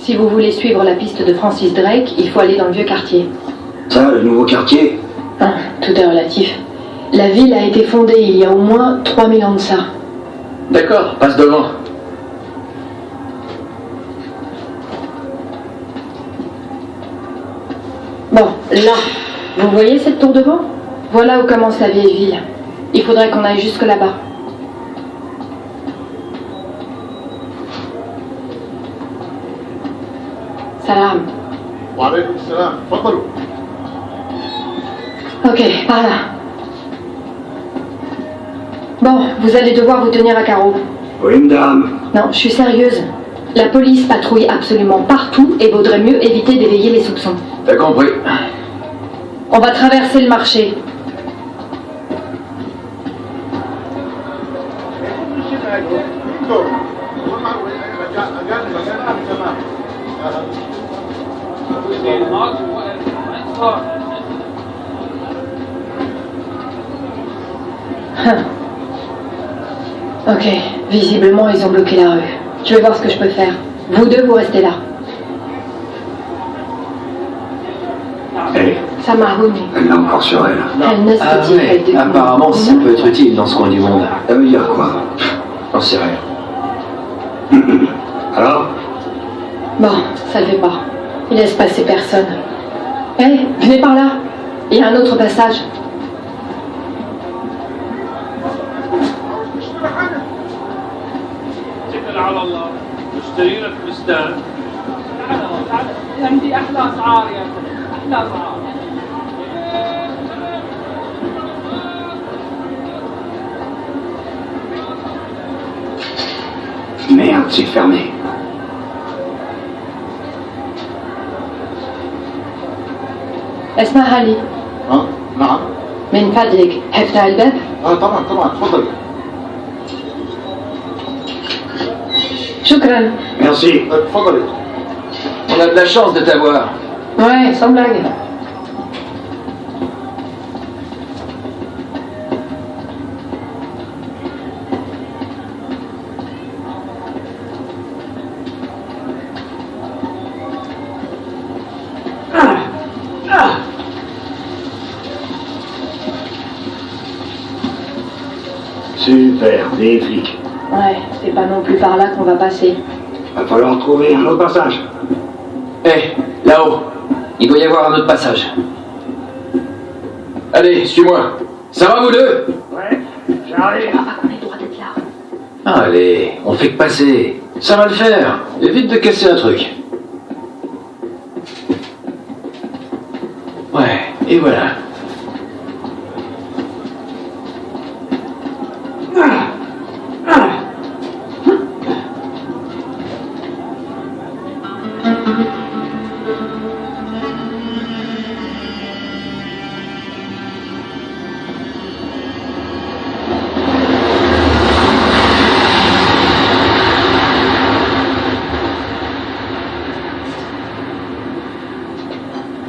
Si vous voulez suivre la piste de Francis Drake, il faut aller dans le vieux quartier. Ça, le nouveau quartier? Ah, tout est relatif. La ville a été fondée il y a au moins 3000 ans de ça. D'accord, passe devant. Bon, là, vous voyez cette tour devant? Voilà où commence la vieille ville. Il faudrait qu'on aille jusque là-bas. Salam. Ok, par là. Bon, vous allez devoir vous tenir à carreau. Oui, madame. Non, je suis sérieuse. La police patrouille absolument partout et vaudrait mieux éviter d'éveiller les soupçons. T'as compris. On va traverser le marché. Ok, visiblement ils ont bloqué la rue. Je vais voir ce que je peux faire. Vous deux, vous restez là. Allez, Samahouni. elle est encore sur elle. Elle ne se Ah dit ouais, pas de apparemment ça peut être utile dans ce coin du monde. Ça veut dire quoi? J'en sais rien. Alors? Bon, ça le fait pas. Il laisse passer personne. Hé, venez par là. Il y a un autre passage. اتكل على الله واشتري لك فستان. تعال تعال عندي احلى اسعار يا اخي احلى اسعار. Merde, c'est fermé. اسمها لي. نعم. من فضلك افتح الباب. طبعا تفضل. شكرا. Merci. تفضلي. On a de la chance de t'avoir. Ouais, sans blague. Super, des flics. Ouais, c'est pas non plus par là qu'on va passer. Va falloir trouver un autre passage. Hé, là-haut. Il doit y avoir un autre passage. Allez, suis-moi. Ça va vous deux? Ouais, j'arrive. On va qu'on ait le droit d'être là. Allez, on fait que passer. Ça va le faire. Évite de casser un truc. Ouais, et voilà.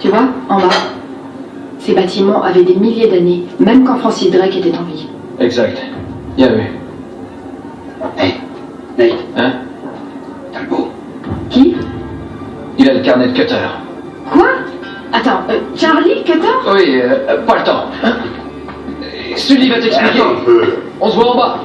Tu vois, en bas. Ces bâtiments avaient des milliers d'années, même quand Francis Drake était en vie. Exact. Bien vu. Hey, Nate, Hein? Talbot. Qui? Il a le carnet de Cutter. Quoi? Attends, Charlie Cutter? Oui, pas le temps. Hein? Sully va t'expliquer. Attends un peu. On se voit en bas.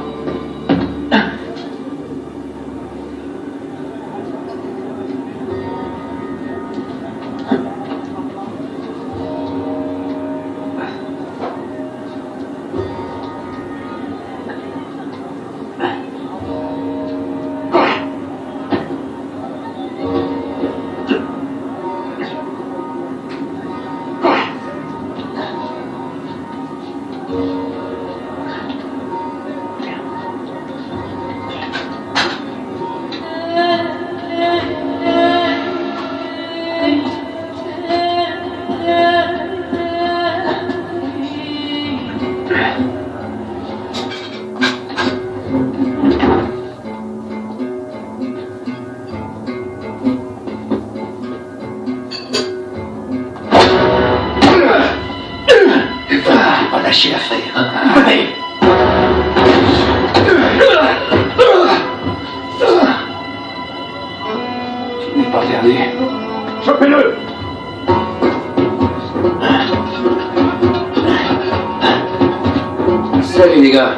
Lâchez l'affaire, hein. Allez. Tu n'es pas vers Attrapez-le! Salut les gars.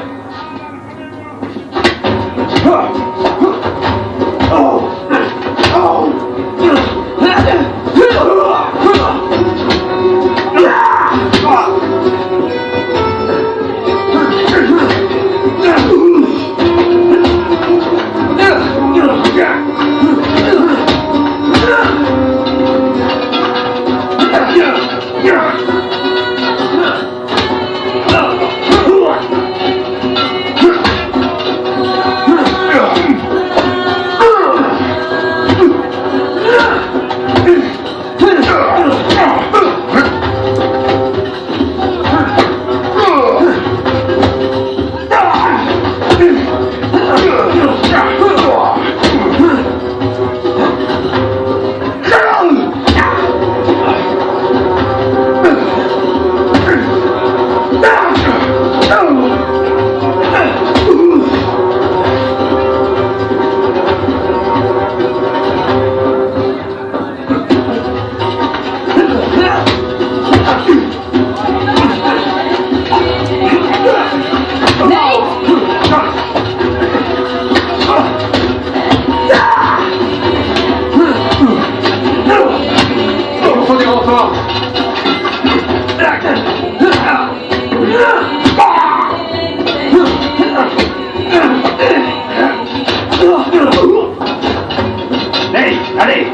Hey, allez!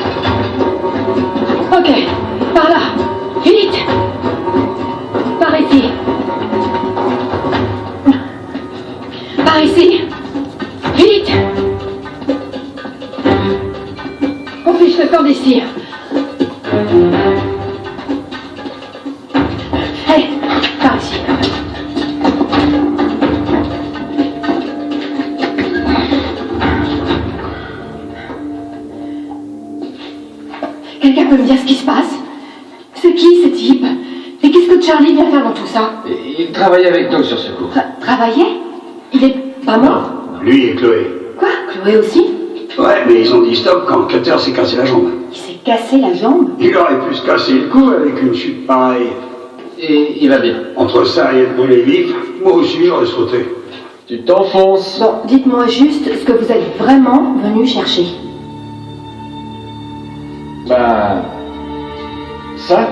Ok, par là. Vite. Par ici. Par ici. Vite. On fiche le camp d'ici. Hey, par ici. Quelqu'un peut me dire ce qui se passe? C'est qui ce type? Et qu'est-ce que Charlie vient faire dans tout ça? Il travaillait avec nous sur ce coup. Travailler? Il est pas mort? Lui et Chloé. Quoi? Chloé aussi? Ouais, mais ils ont dit stop quand Cutter s'est cassé la jambe. Il s'est cassé la jambe? Il aurait pu se casser le cou avec une chute pareille. Et il va bien. Entre ça et être brûlé vif, moi aussi j'aurais sauté. Tu t'enfonces. Bon, dites-moi juste ce que vous êtes vraiment venu chercher. Bah... Ça.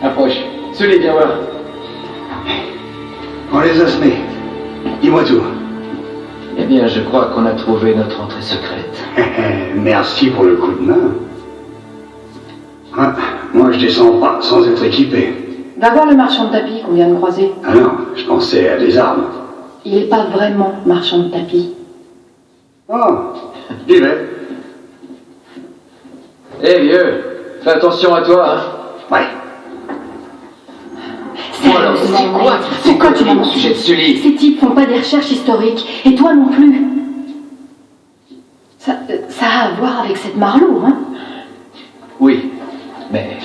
Approche. Celui, viens voir. On les a semés. Dis-moi tout. Eh bien, je crois qu'on a trouvé notre entrée secrète. Merci pour le coup de main. Ah, moi je descends pas sans être équipé. Va voir le marchand de tapis qu'on vient de croiser. Ah non, je pensais à des armes. Il n'est pas vraiment marchand de tapis. Oh, j'y vais. Eh vieux, fais attention à toi, hein. Ouais. Sérieusement, pourquoi tu m'as au sujet de Sully? Ces types font pas des recherches historiques, et toi non plus. Ça a à voir avec cette Marlowe, hein? Oui, mais...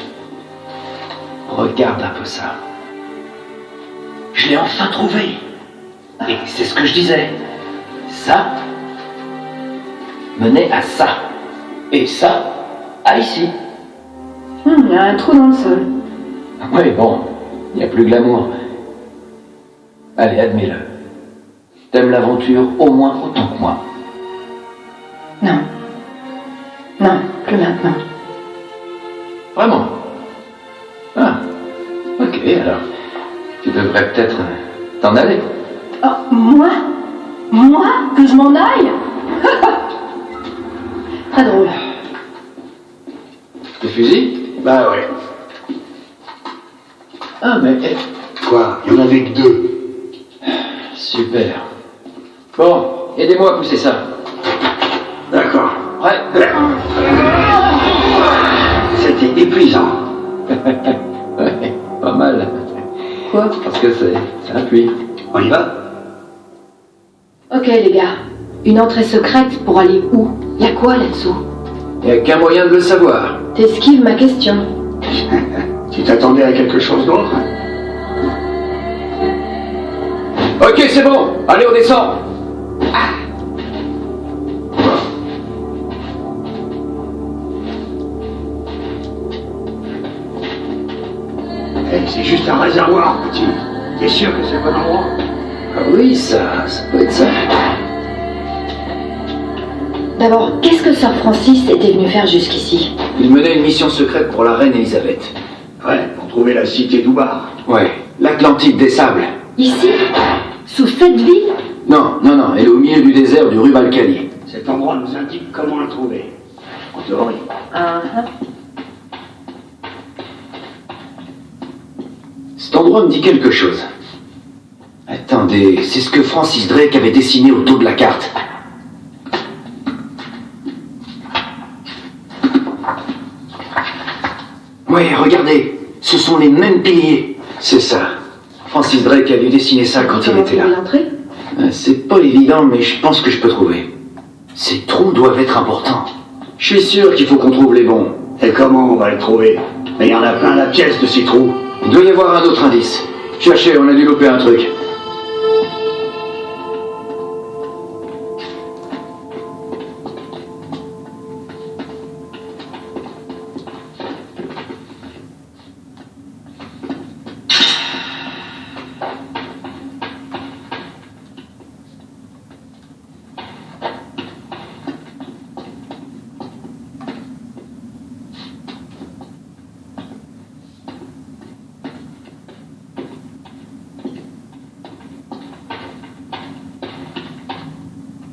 Regarde un peu ça. Je l'ai enfin trouvé. Et c'est ce que je disais. Ça menait à ça. Et ça, à ici. Il y a un trou dans le sol. Oui, bon, il n'y a plus glamour. Allez, admets-le. T'aimes l'aventure au moins autant que moi. Non. Non, plus maintenant. Vraiment? Ah, ok, alors. Tu devrais peut-être t'en aller. Oh, moi? Moi? Que je m'en aille? Très drôle. Tes fusils? Bah ouais. Ah, mais... Quoi? Il y en avait que 2. Super. Bon, aidez-moi à pousser ça. D'accord. Prêt? C'était épuisant. Ouais, pas mal. Quoi? Parce que c'est un puits. On y va? Ok, les gars. Une entrée secrète pour aller où? Y a quoi là-dessous? Il n'y a qu'un moyen de le savoir. T'esquives ma question. Tu t'attendais à quelque chose d'autre? Ok, c'est bon. Allez, on descend. C'est juste un réservoir, petit. T'es sûr que c'est le bon endroit? Ah oui, ça peut être ça. D'abord, qu'est-ce que Sir Francis était venu faire jusqu'ici? Il menait une mission secrète pour la reine Elisabeth. Ouais, pour trouver la cité d'Oubar. Ouais, l'Atlantide des Sables. Ici? Sous cette ville? Non, elle est au milieu du désert du Rub-al-Khali. Cet endroit nous indique comment la trouver. En théorie. Cet endroit me dit quelque chose. Attendez, c'est ce que Francis Drake avait dessiné au dos de la carte. Ouais, regardez, ce sont les mêmes piliers. C'est ça. Francis Drake a dû dessiner ça quand il était là. C'est pas évident, mais je pense que je peux trouver. Ces trous doivent être importants. Je suis sûr qu'il faut qu'on trouve les bons. Et comment on va les trouver? Mais il y en a plein la pièce de ces trous. Il doit y avoir un autre indice. Cherchez, on a dû louper un truc.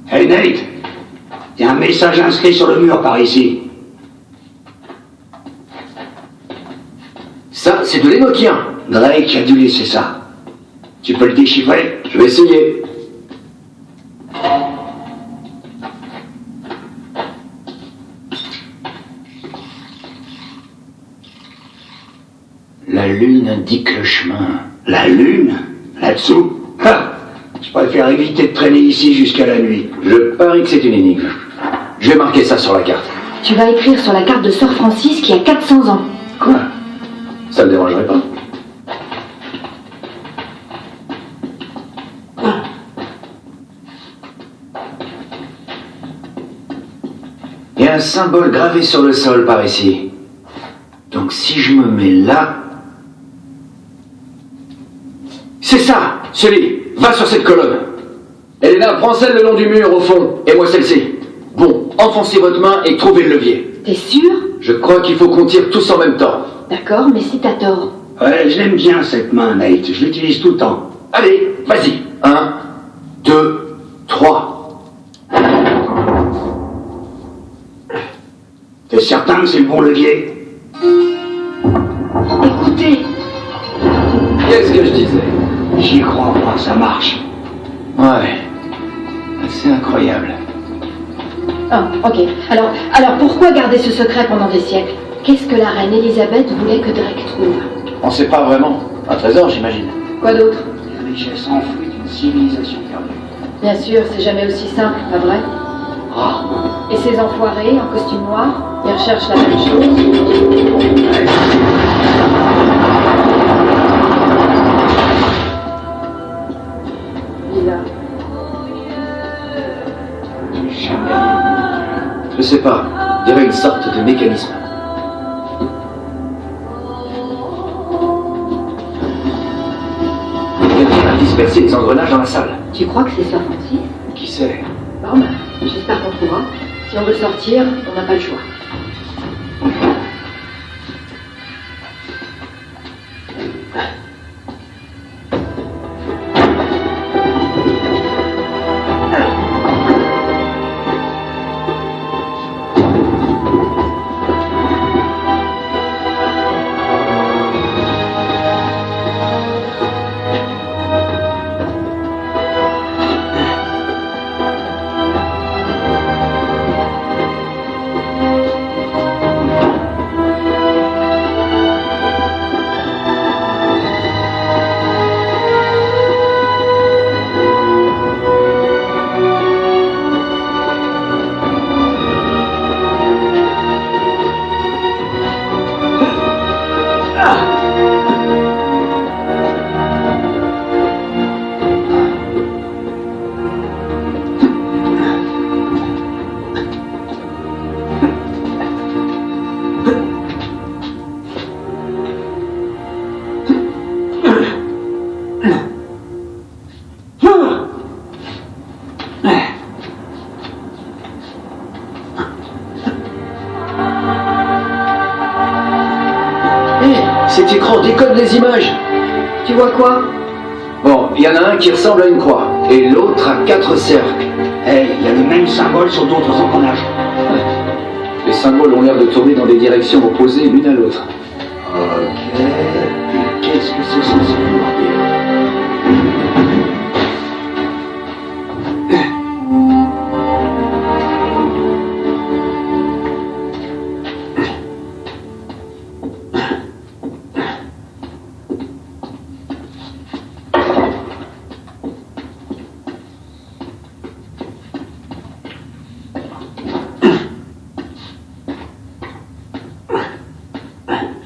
Hey Nate, il y a un message inscrit sur le mur par ici. Ça, c'est de l'énoquien. Drake a dû laisser ça. Tu peux le déchiffrer? Je vais essayer. La lune indique le chemin. La lune? Là-dessous? Ah, je préfère éviter de traîner ici jusqu'à la nuit. Je parie que c'est une énigme. Je vais marquer ça sur la carte. Tu vas écrire sur la carte de Sir Francis qui a 400 ans. Quoi? Ça me dérangerait pas. Il y a un symbole gravé sur le sol par ici. Donc si je me mets là... C'est ça! Sully, va sur cette colonne. Elena, prends celle le long du mur au fond, et moi celle-ci. Bon, enfoncez votre main et trouvez le levier. T'es sûr? Je crois qu'il faut qu'on tire tous en même temps. D'accord, mais si t'as tort. Ouais, je l'aime bien cette main, Nate. Je l'utilise tout le temps. Allez, vas-y. 1, 2, 3. T'es certain que c'est le bon levier? Écoutez, Qu'est-ce que je disais? J'y crois pas, ça marche. Ouais. C'est incroyable. ah, ok. Alors pourquoi garder ce secret pendant des siècles? Qu'est-ce que la reine Elisabeth voulait que Drake trouve? On sait pas vraiment. Un trésor, j'imagine. Quoi d'autre? Les richesses enfouies d'une civilisation perdue. Bien sûr, c'est jamais aussi simple, pas vrai? Rarement. Et ces enfoirés en costume noir, ils recherchent la même chose. Bizarre. Je sais pas. Il y avait une sorte de mécanisme. Quelqu'un a dispersé les engrenages dans la salle. Tu crois que c'est Sir Francis? Qui sait? Bon, ben, j'espère qu'on trouvera. Si on veut sortir, on n'a pas le choix. l'écran décode les images. Tu vois quoi? Bon, il y en a un qui ressemble à une croix, et l'autre à 4 cercles. Hey, il y a le même symbole sur d'autres engrenages. Les symboles ont l'air de tourner dans des directions opposées l'une à l'autre. Ok. Et qu'est-ce que c'est censé vouloir dire?